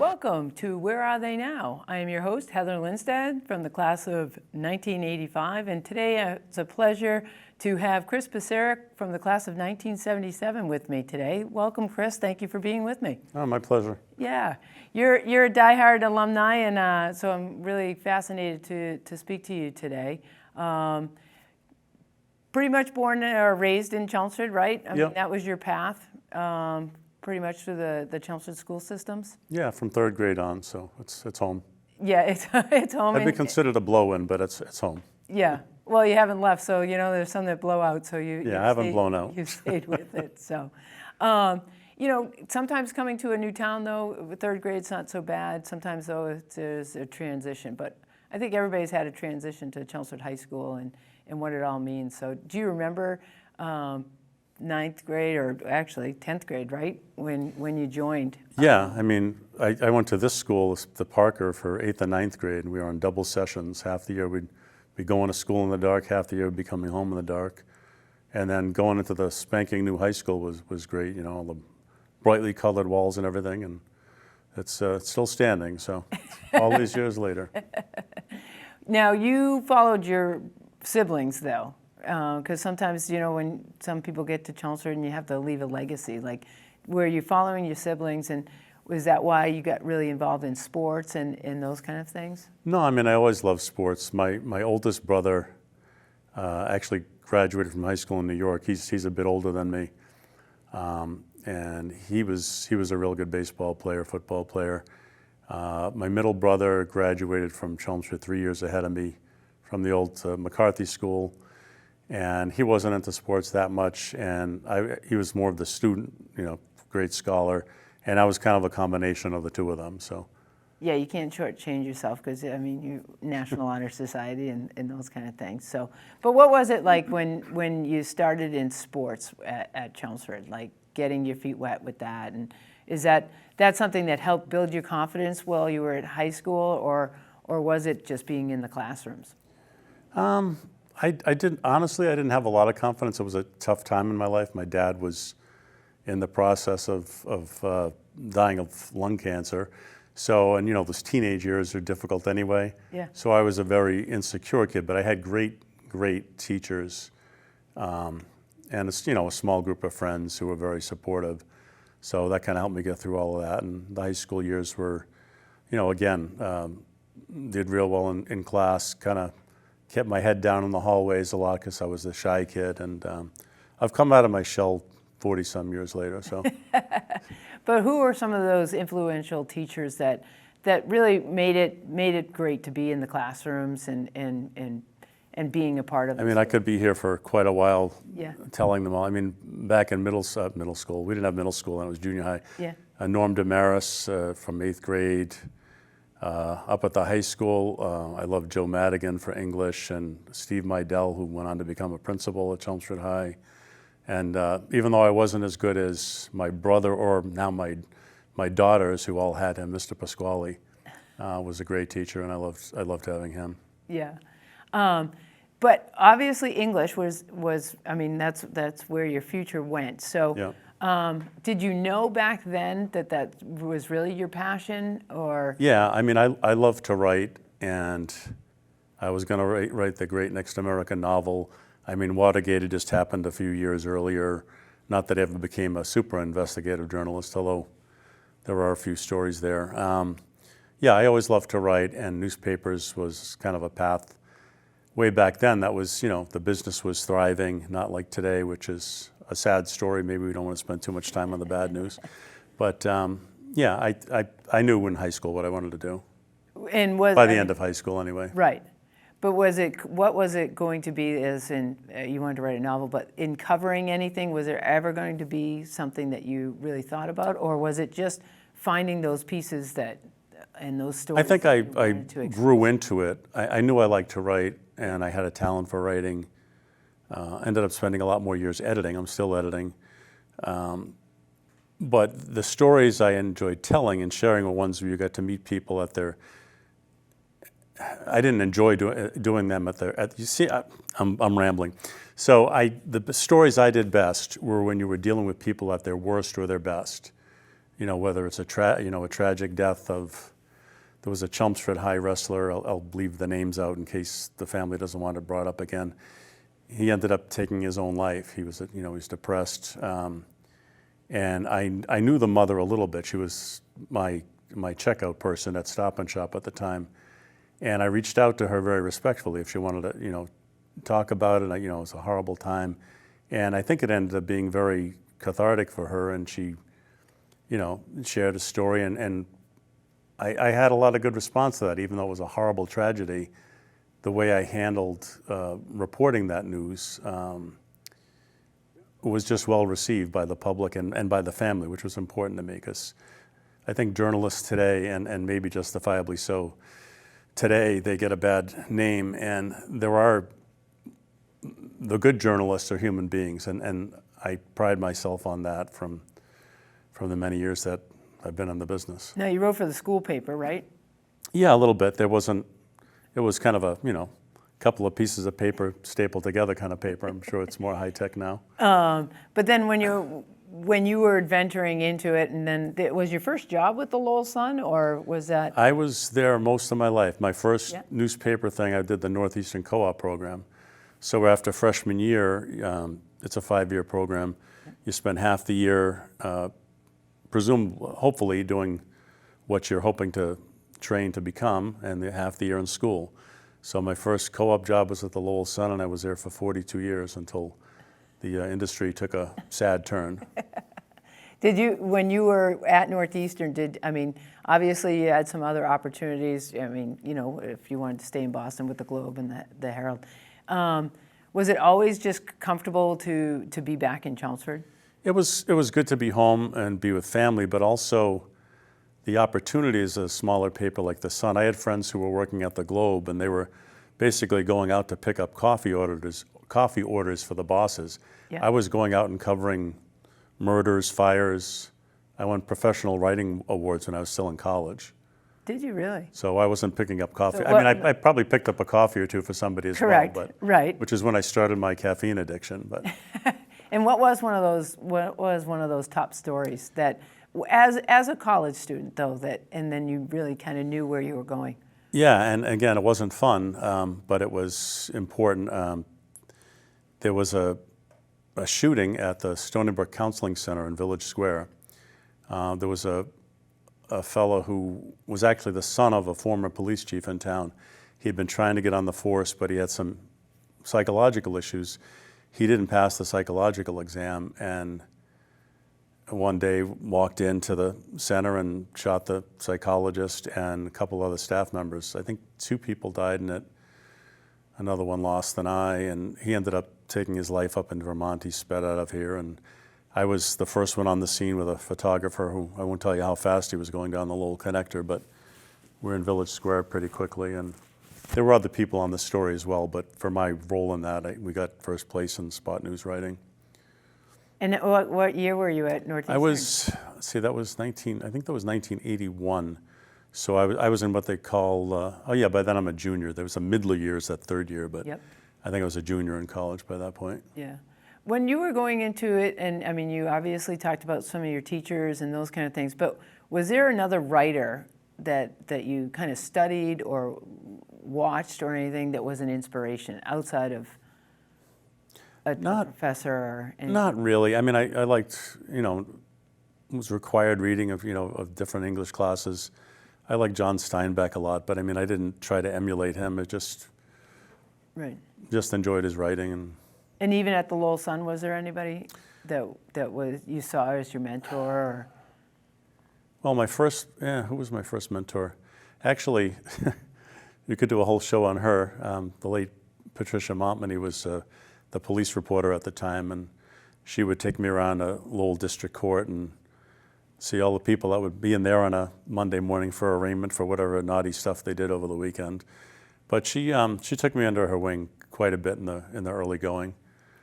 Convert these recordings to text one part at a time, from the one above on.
Welcome to Where Are They Now? I am your host, Heather Lindstad, from the class of 1985, and today it's a pleasure to have Kris Pisarik from the class of 1977 with me today. Welcome, Kris. Thank you for being with me. Oh, my pleasure. Yeah, you're a diehard alumni, and so I'm really fascinated to speak to you today. Pretty much born or raised in Chelmsford, right? I mean, that was your path. Pretty much through the Chelmsford school systems? Yeah, from third grade on, so it's home. Yeah, it's home. I'd be considered a blow-in, but it's home. Yeah, well, you haven't left, so there's some that blow out, so I haven't blown out. You stayed with it, so. Sometimes coming to a new town, though, third grade's not so bad. Sometimes, though, there's a transition, but I think everybody's had a transition to Chelmsford High School and what it all means. So do you remember ninth grade, or actually 10th grade, right, when you joined? Yeah, I mean, I went to this school, the Parker, for 8th and 9th grade, and we were on double sessions. Half the year we'd be going to school in the dark, half the year we'd be coming home in the dark. And then going into the spanking new high school was great, all the brightly colored walls and everything, and it's still standing, so all these years later. Now, you followed your siblings, though. Because sometimes, when some people get to Chelmsford and you have to leave a legacy, like, were you following your siblings, and was that why you got really involved in sports and those kind of things? No, I mean, I always loved sports. My oldest brother actually graduated from high school in New York. He's a bit older than me, and he was a real good baseball player, football player. My middle brother graduated from Chelmsford 3 years ahead of me from the old McCarthy School. And he wasn't into sports that much, and he was more of the student, great scholar, and I was kind of a combination of the two of them. So, yeah, you can't shortchange yourself because you National Honor Society and those kind of things. So, but what was it like when you started in sports at Chelmsford, like getting your feet wet with that, and is that something that helped build your confidence while you were at high school, or was it just being in the classrooms? I didn't have a lot of confidence. It was a tough time in my life. My dad was in the process of dying of lung cancer. So, and those teenage years are difficult anyway. Yeah. So I was a very insecure kid, but I had great teachers, and a small group of friends who were very supportive. So that kind of helped me get through all of that. And the high school years were, did real well in class, kind of kept my head down in the hallways a lot because I was the shy kid, and I've come out of my shell 40-some years later. So, but who are some of those influential teachers that really made it great to be in the classrooms and being a part of it? I mean, I could be here for quite a while, yeah, telling them all. I mean, back in middle school, we didn't have middle school, and it was junior high. Yeah, Norm Damaris from 8th grade. Up at the high school, I loved Joe Madigan for English, and Steve Meidel, who went on to become a principal at Chelmsford High. And even though I wasn't as good as my brother or now my daughters, who all had him, Mr. Pasquale was a great teacher, and I loved having him. Yeah, but obviously English was that's where your future went. So. Yeah. Did you know back then that was really your passion, or? Yeah, I mean, I love to write, and I was going to write the great Next American novel. I mean, Watergate had just happened a few years earlier. Not that I ever became a super investigative journalist, although there are a few stories there. Yeah, I always loved to write, and newspapers was kind of a path. Way back then, that was, the business was thriving, not like today, which is a sad story. Maybe we don't want to spend too much time on the bad news. But yeah, I knew in high school what I wanted to do. And by the end of high school, anyway. Right. But what was it going to be, as in, you wanted to write a novel, but in covering anything, was there ever going to be something that you really thought about? Or was it just finding those pieces and those stories? I think I grew into it. I knew I liked to write, and I had a talent for writing. Ended up spending a lot more years editing. I'm still editing. But the stories I enjoyed telling and sharing were ones where you got to meet people at their. I didn't enjoy doing them at their. You see, I'm rambling. So the stories I did best were when you were dealing with people at their worst or their best. whether it's a tragic death of, there was a Chelmsford High wrestler, I'll leave the names out in case the family doesn't want it brought up again. He ended up taking his own life. He was, he was depressed. And I knew the mother a little bit. She was my checkout person at Stop and Shop at the time. And I reached out to her very respectfully if she wanted to, talk about it. It was a horrible time. And I think it ended up being very cathartic for her. And she, shared a story. And I had a lot of good response to that, even though it was a horrible tragedy. The way I handled reporting that news was just well received by the public and by the family, which was important to me, because I think journalists today, and maybe justifiably so, today they get a bad name, and the good journalists are human beings, and I pride myself on that from the many years that I've been in the business. Now, you wrote for the school paper, right? Yeah, a little bit. It was kind of a, couple of pieces of paper stapled together kind of paper. I'm sure it's more high tech now. But then when you were venturing into it, and then was your first job with the Lowell Sun, or was that? I was there most of my life. My first newspaper thing, I did the Northeastern Co-op program. So after freshman year, it's a 5-year program. You spend half the year, hopefully doing what you're hoping to train to become, and half the year in school. So my first co-op job was at the Lowell Sun, and I was there for 42 years until the industry took a sad turn. When you were at Northeastern, obviously you had some other opportunities. If you wanted to stay in Boston with the Globe and the Herald. Was it always just comfortable to be back in Chelmsford? It was good to be home and be with family, but also the opportunities of a smaller paper like the Sun. I had friends who were working at the Globe, and they were basically going out to pick up coffee orders for the bosses. Yeah. I was going out and covering murders, fires. I won professional writing awards when I was still in college. Did you really? So I wasn't picking up coffee. So I probably picked up a coffee or two for somebody as correct, well. Right. Which is when I started my caffeine addiction. But And what was one of those top stories that, as a college student though, and then you really kind of knew where you were going? Yeah, and again, it wasn't fun, but it was important. There was a shooting at the Stony Brook Counseling Center in Village Square. There was a fellow who was actually the son of a former police chief in town. He had been trying to get on the force, but he had some psychological issues. He didn't pass the psychological exam, and one day walked into the center and shot the psychologist and a couple other staff members. I think 2 people died in it. Another one lost an eye, and he ended up taking his life up in Vermont. He sped out of here, and I was the first one on the scene with a photographer who, I won't tell you how fast he was going down the Lowell Connector, but we're in Village Square pretty quickly. And there were other people on the story as well, but for my role in that, we got first place in spot news writing. And what year were you at Northeastern? I was, that was 1981. So I was in what they call, by then I'm a junior. There was a middle years, that third year, but Yep. I think I was a junior in college by that point. Yeah. When you were going into it, and you obviously talked about some of your teachers and those kind of things, but was there another writer that you kind of studied or watched or anything that was an inspiration outside of a professor or anything? Not really. I liked, it was required reading of different English classes. I like John Steinbeck a lot, but I didn't try to emulate him. It just enjoyed his writing. And even at the Lowell Sun, was there anybody that was you saw as your mentor? Or? Well, who was my first mentor? Actually, you could do a whole show on her. The late Patricia Montmany was the police reporter at the time, and she would take me around to Lowell District Court and see all the people that would be in there on a Monday morning for arraignment for whatever naughty stuff they did over the weekend. But she took me under her wing quite a bit in the early going.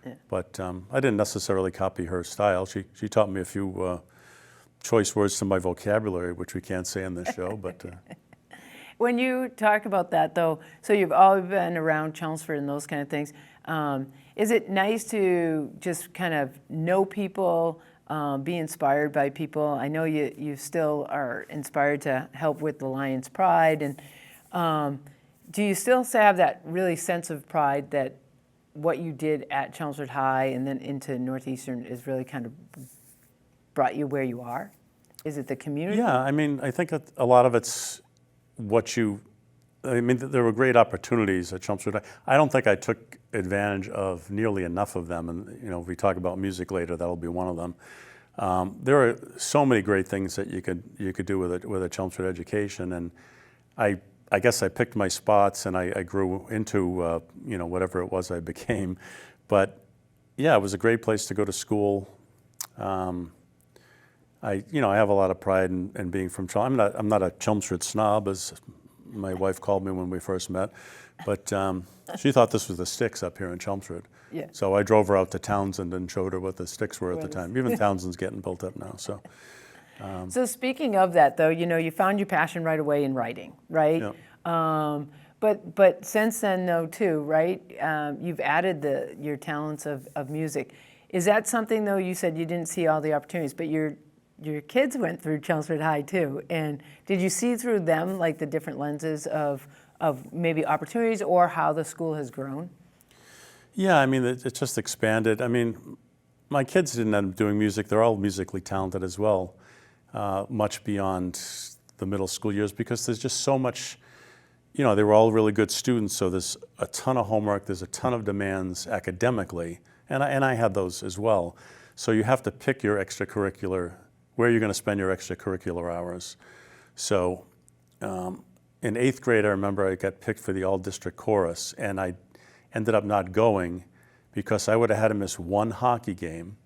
Yeah. But I didn't necessarily copy her style. She taught me a few choice words to my vocabulary, which we can't say on this show. But when you talk about that, though, so you've always been around Chelmsford and those kind of things. Is it nice to just kind of know people be inspired by people. I know you still are inspired to help with the Lions Pride. And do you still have that really sense of pride that what you did at Chelmsford High and then into Northeastern is really kind of brought you where you are? Is it the community? Yeah, I mean, I think a lot of it's there were great opportunities at Chelmsford High. I don't think I took advantage of nearly enough of them. And, if we talk about music later, that'll be one of them. There are so many great things that you could do with a Chelmsford education. And I guess I picked my spots and I grew into, whatever it was I became. But yeah, it was a great place to go to school. I have a lot of pride in being from Chelmsford. I'm not a Chelmsford snob, as my wife called me when we first met, but she thought this was the sticks up here in Chelmsford. Yeah. So I drove her out to Townsend and showed her what the sticks were at the time. Even Townsend's getting built up now. So. So speaking of that, though, you found your passion right away in writing, right? Yeah. But since then, though, too, right? You've added your talents of music. Is that something, though? You said you didn't see all the opportunities, but your kids went through Chelmsford High too, and did you see through them like the different lenses of maybe opportunities or how the school has grown? Yeah, I mean, it just expanded. I mean, my kids didn't end up doing music. They're all musically talented as well, much beyond the middle school years, because there's just so much, they were all really good students, so there's a ton of homework, there's a ton of demands academically, and I had those as well. So you have to pick your extracurricular, where you're going to spend your extracurricular hours. So in 8th grade, I remember I got picked for the all-district chorus, and I ended up not going because I would have had to miss one hockey game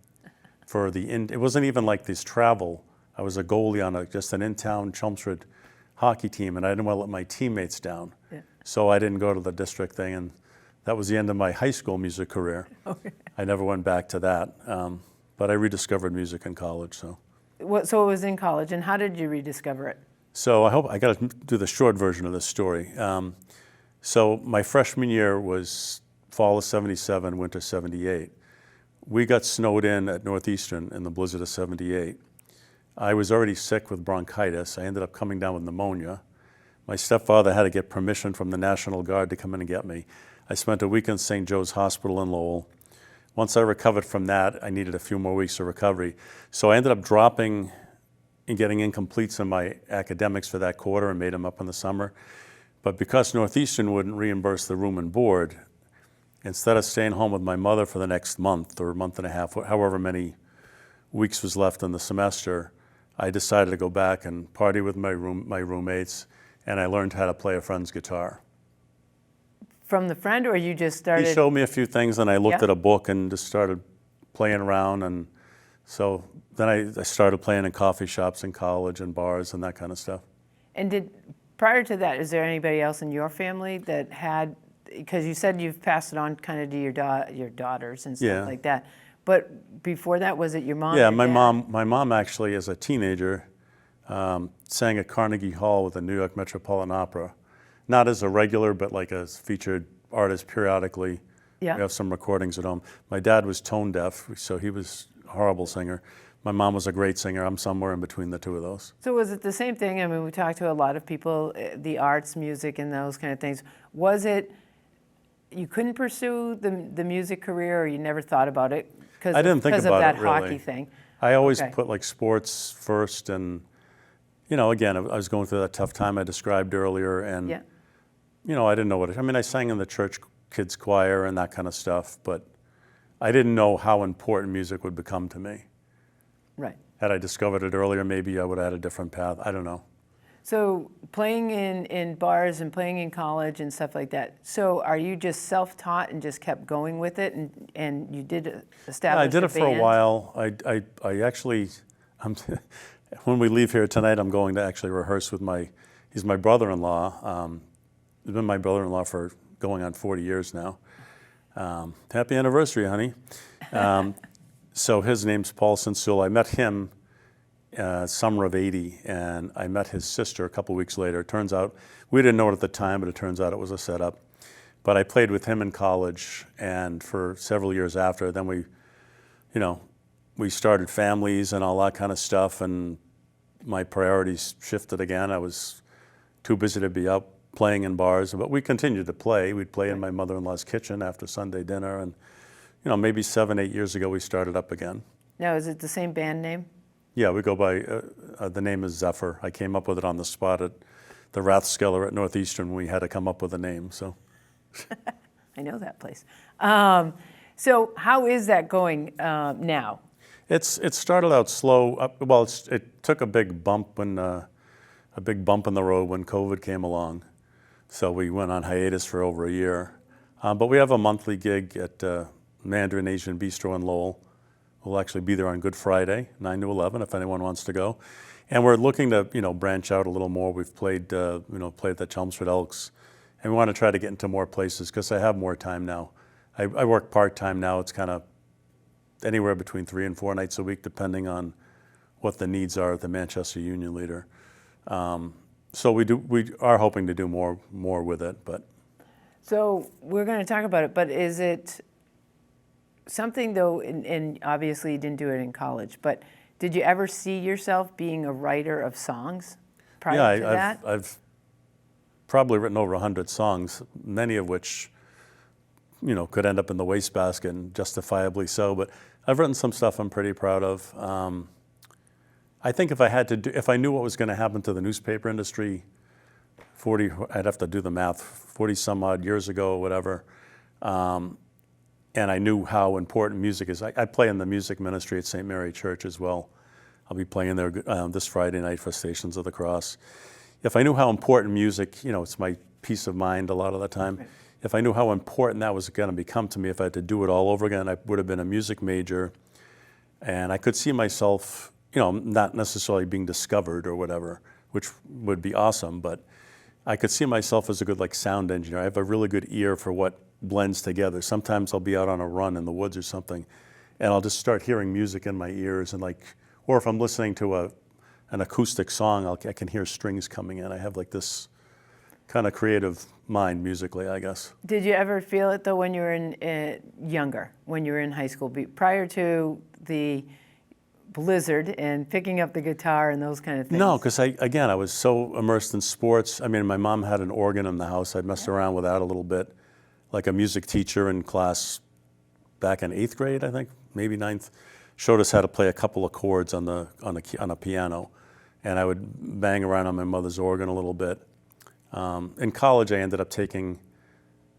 for it wasn't even like this travel. I was a goalie on just an in-town Chelmsford hockey team, and I didn't want to let my teammates down. Yeah. So I didn't go to the district thing, and that was the end of my high school music career. Okay. I never went back to that, but I rediscovered music in college. So it was in college, and how did you rediscover it? So I got to do the short version of this story. So my freshman year was fall of '77, winter '78. We got snowed in at Northeastern in the blizzard of '78. I was already sick with bronchitis. I ended up coming down with pneumonia. My stepfather had to get permission from the National Guard to come in and get me. I spent a week in St. Joe's Hospital in Lowell. Once I recovered from that, I needed a few more weeks of recovery. So I ended up dropping and getting incompletes in my academics for that quarter and made them up in the summer. But because Northeastern wouldn't reimburse the room and board, instead of staying home with my mother for the next month or month and a half, however many weeks was left in the semester, I decided to go back and party with my roommates, and I learned how to play a friend's guitar. From the friend, or you just started? He showed me a few things, and I looked Yeah. at a book and just started playing around. And so then I started playing in coffee shops in college and bars and that kind of stuff. And prior to that, is there anybody else in your family that had, because you said you've passed it on kind of to your daughters and stuff Yeah. like that, but before that, was it your mom? Yeah, your my dad? mom actually, as a teenager, sang at Carnegie Hall with the New York Metropolitan Opera. Not as a regular, but like a featured artist periodically. Yeah. We have some recordings at home. My dad was tone deaf, so he was a horrible singer. My mom was a great singer. I'm somewhere in between the two of those. So was it the same thing? I mean, we talked to a lot of people, the arts, music, and those kind of things. Was it, you couldn't pursue the music career, or you never thought about it? I didn't think about that it, really. hockey thing? I always Okay. put like sports first, and again, I was going through that tough time I described earlier, and Yeah. I didn't know what I mean, I sang in the church kids choir and that kind of stuff, but I didn't know how important music would become to me. Right. Had I discovered it earlier, maybe I would have had a different path. I don't know. So playing in bars and playing in college and stuff like that. So are you just self-taught and just kept going with it, and you did establish I did a it for a band? while. I actually, when we leave here tonight, I'm going to actually rehearse with he's my brother-in-law. He's been my brother-in-law for going on 40 years now. Happy anniversary, honey. So his name's Paul Sensul. I met him summer of '80, and I met his sister a couple weeks later. It turns out, we didn't know it at the time, but it turns out it was a setup. But I played with him in college, and for several years after. Then we, we started families and all that kind of stuff, and my priorities shifted again. I was too busy to be out playing in bars, but we continued to play. We'd play in my mother-in-law's kitchen after Sunday dinner, and maybe 7, 8 years ago we started up again. Now, is it the same band name? Yeah, we go by, the name is Zephyr. I came up with it on the spot at the Rathskeller at Northeastern. We had to come up with a name, so. I know that place. So how is that going now? It started out slow. Well, it took a big bump in the road when COVID came along. So we went on hiatus for over a year. But we have a monthly gig at Mandarin Asian Bistro in Lowell. We'll actually be there on Good Friday, 9 to 11, if anyone wants to go. And we're looking to, branch out a little more. We've played the Chelmsford Elks, and we want to try to get into more places because I have more time now. I work part-time now. It's kind of anywhere between 3 and 4 nights a week, depending on what the needs are at the Manchester Union Leader. So we are hoping to do more with it, but. So we're going to talk about it, but is it something though, and obviously you didn't do it in college, but did you ever see yourself being a writer of songs prior to that? I've probably written over 100 songs, many of which, could end up in the wastebasket, and justifiably so, but I've written some stuff I'm pretty proud of. I think if I knew what was going to happen to the newspaper industry, I'd have to do the math, 40 some odd years ago or whatever, and I knew how important music is. I play in the music ministry at St. Mary Church as well. I'll be playing there this Friday night for Stations of the Cross. If I knew how important music, it's my peace of mind a lot of the time. Right. If I knew how important that was going to become to me, if I had to do it all over again, I would have been a music major. And I could see myself, not necessarily being discovered or whatever, which would be awesome, but I could see myself as a good sound engineer. I have a really good ear for what blends together. Sometimes I'll be out on a run in the woods or something, and I'll just start hearing music in my ears, and or if I'm listening to an acoustic song, I can hear strings coming in. I have this kind of creative mind musically, I guess. Did you ever feel it though when you were younger, when you were in high school, prior to the blizzard and picking up the guitar and those kind of things? No, because I was so immersed in sports. I mean, my mom had an organ in the house. I messed around with that a little bit, like a music teacher in class back in 8th grade, I think, maybe 9th, showed us how to play a couple of chords on a piano, and I would bang around on my mother's organ a little bit. In college, I ended up taking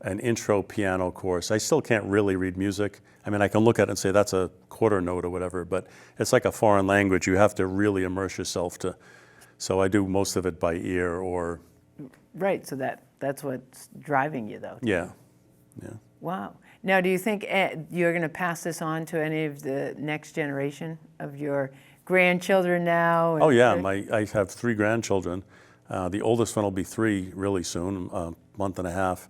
an intro piano course. I still can't really read music. I mean, I can look at it and say that's a quarter note or whatever, but it's like a foreign language. You have to really immerse yourself so I do most of it by ear or. Right, so that's what's driving you though. Yeah. Wow. Now, do you think you're going to pass this on to any of the next generation of your grandchildren now? Oh yeah, I have 3 grandchildren. The oldest one will be 3 really soon, a month and a half.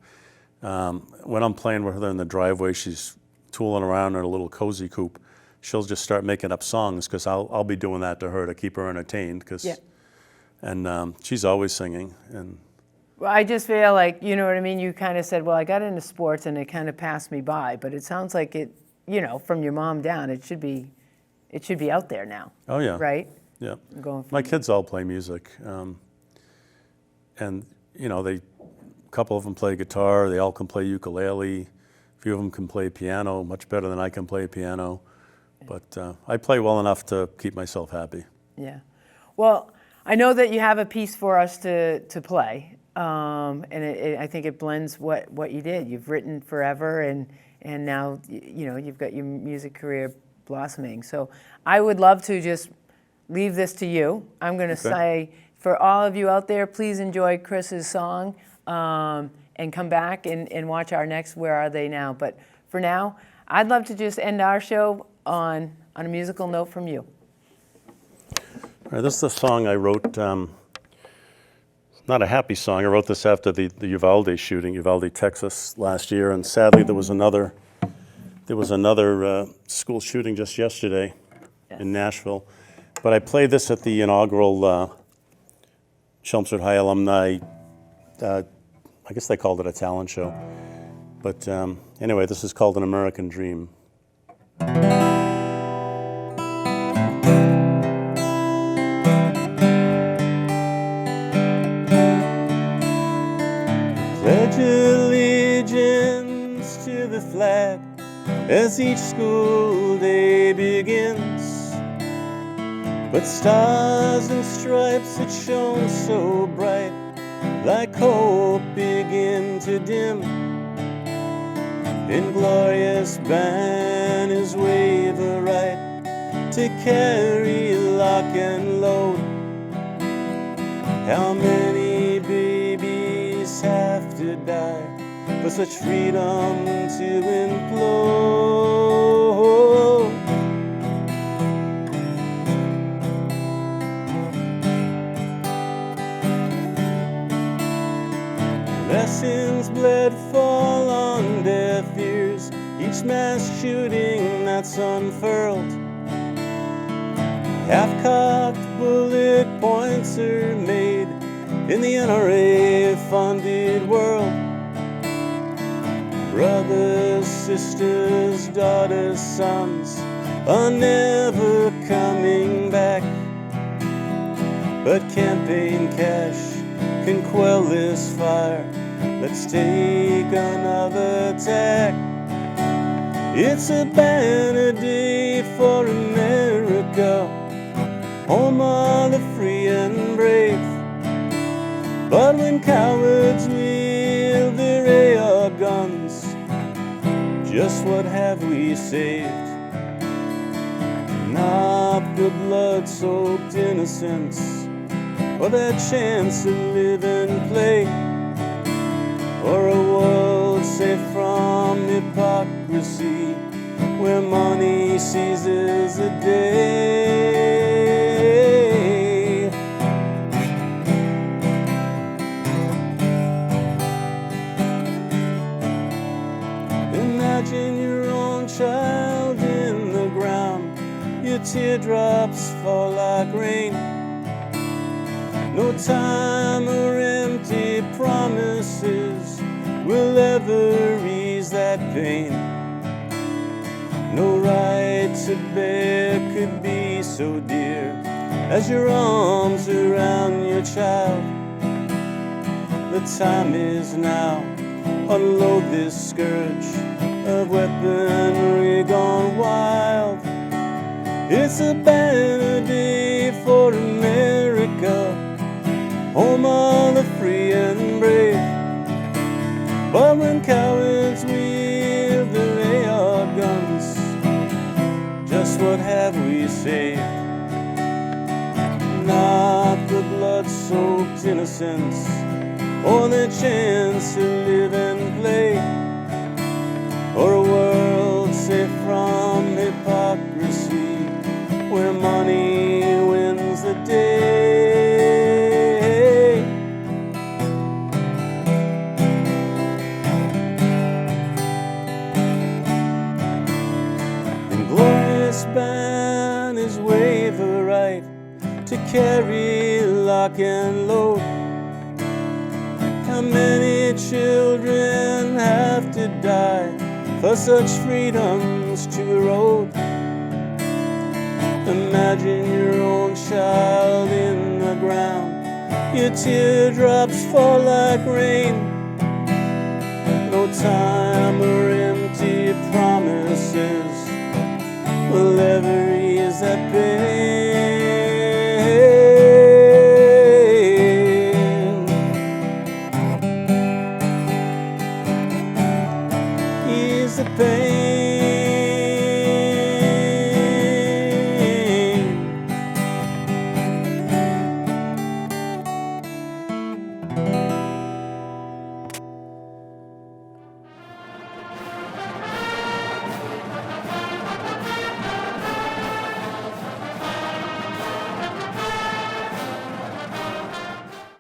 When I'm playing with her in the driveway, she's tooling around in a little cozy coop. She'll just start making up songs because I'll be doing that to her to keep her entertained. And she's always singing. And well, I just feel like, you know what I mean? You kind of said, well, I got into sports and it kind of passed me by, but it sounds like it, from your mom down, it should be out there now. Oh yeah. Right? Yeah. My kids all play music. And a couple of them play guitar, they all can play ukulele, a few of them can play piano, much better than I can play piano. But I play well enough to keep myself happy. Yeah. Well, I know that you have a piece for us to play, and I think it blends what you did. You've written forever, and now you've got your music career blossoming. So I would love to just leave this to you. I'm going to say, for all of you out there, please enjoy Kris's song and come back and watch our next Where Are They Now. But for now, I'd love to just end our show on a musical note from you. All right, this is a song I wrote, not a happy song. I wrote this after the Uvalde shooting, Uvalde, Texas, last year, and sadly there was another school shooting just yesterday in Nashville. But I played this at the inaugural Chelmsford High alumni, I guess they called it a talent show. But anyway, this is called An American Dream. as each school day begins. But stars and stripes that shone so bright, like hope begin to dim. Inglorious banners wave aright to carry lock and load. How many babies have to die for such freedom to implode? Lessons bled fall on deaf ears, each mass shooting that's unfurled. Half-cocked bullet points are made in the NRA-funded world. Brothers, sisters, daughters, sons are never coming back. But campaign cash can quell this fire. Let's take another tack. It's a banner day for America, home of the free and brave. But when cowards wield their AR guns, just what have we saved? Not the blood-soaked innocence, or that chance to live and play, or a world safe from hypocrisy, where money seizes the day. Imagine your own child in the ground, your teardrops fall like rain. No time or empty promises will ever ease that pain. No right to bear could be so dear as your arms around your child. The time is now, unload this scourge of weaponry gone wild. It's a banner day for America, home of the free and brave. But when cowards wield their AR guns, just what have we saved? Not the blood-soaked innocence, or the chance to live and play, or a world safe from hypocrisy, where money wins the day. And glorious banners wave aright to carry lock and load. How many children have to die for such freedoms to erode? Imagine your own child in the ground, your teardrops fall like rain. No time or empty promises will ever